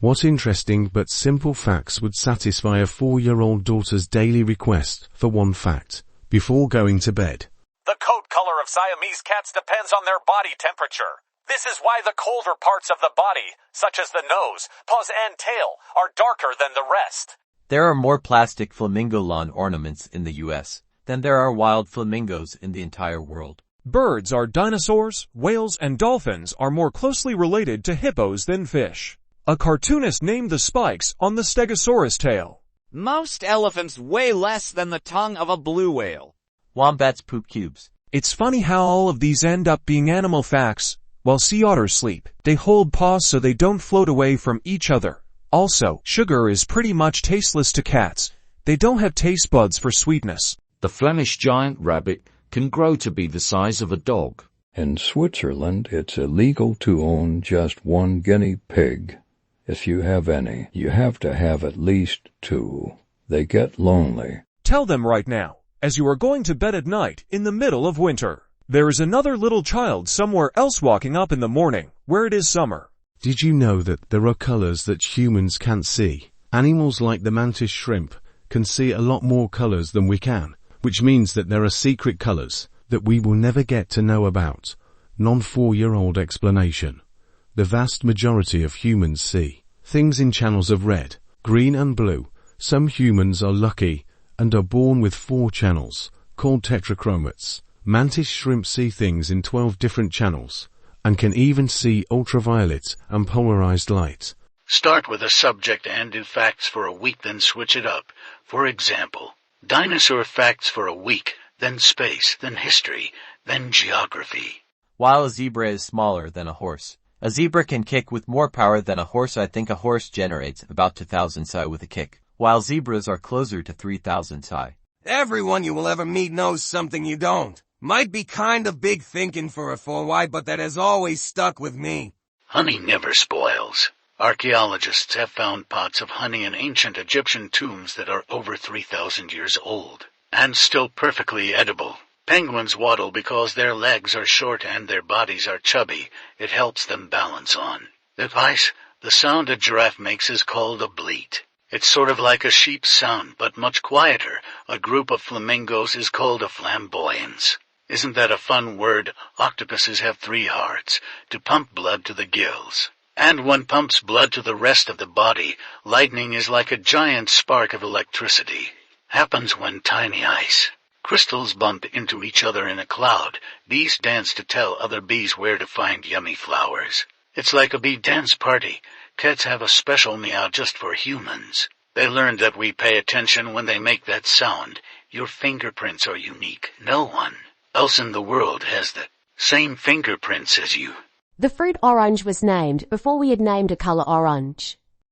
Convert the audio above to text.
What interesting but simple facts would satisfy a 4-year-old daughter's daily request for one fact before going to bed? The coat color of Siamese cats depends on their body temperature. This is why the colder parts of the body, such as the nose, paws, and tail, are darker than the rest. There are more plastic flamingo lawn ornaments in the U.S. than there are wild flamingos in the entire world. Birds are dinosaurs, whales, and dolphins are more closely related to hippos than fish. A cartoonist named the spikes on the Stegosaurus tail. Most elephants weigh less than the tongue of a blue whale. Wombats poop cubes. It's funny how all of these end up being animal facts. While sea otters sleep, they hold paws so they don't float away from each other. Also, sugar is pretty much tasteless to cats. They don't have taste buds for sweetness. The Flemish giant rabbit can grow to be the size of a dog. In Switzerland, it's illegal to own just one guinea pig. If you have any, you have to have at least 2. They get lonely. Tell them right now, as you are going to bed at night in the middle of winter. There is another little child somewhere else walking up in the morning, where it is summer. Did you know that there are colors that humans can't see? Animals like the mantis shrimp can see a lot more colors than we can, which means that there are secret colors that we will never get to know about. Non-4-year-old explanation. The vast majority of humans see things in channels of red, green and blue. Some humans are lucky and are born with 4 channels, called tetrachromates. Mantis shrimp see things in 12 different channels, and can even see ultraviolet and polarized light. Start with a subject and do facts for a week, then switch it up. For example, dinosaur facts for a week, then space, then history, then geography. While a zebra is smaller than a horse, a zebra can kick with more power than a horse. I think a horse generates about 2,000 psi with a kick, while zebras are closer to 3,000 psi. Everyone you will ever meet knows something you don't. Might be kind of big thinking for a 4Y, but that has always stuck with me. Honey never spoils. Archaeologists have found pots of honey in ancient Egyptian tombs that are over 3,000 years old, and still perfectly edible. Penguins waddle because their legs are short and their bodies are chubby. It helps them balance on. Advice: the sound a giraffe makes is called a bleat. It's sort of like a sheep's sound, but much quieter. A group of flamingos is called a flamboyance. Isn't that a fun word? Octopuses have 3 hearts, to pump blood to the gills. And one pumps blood to the rest of the body. Lightning is like a giant spark of electricity. Happens when tiny ice crystals bump into each other in a cloud. Bees dance to tell other bees where to find yummy flowers. It's like a bee dance party. Cats have a special meow just for humans. They learned that we pay attention when they make that sound. Your fingerprints are unique. No one else in the world has the same fingerprints as you. The fruit orange was named before we had named a color orange.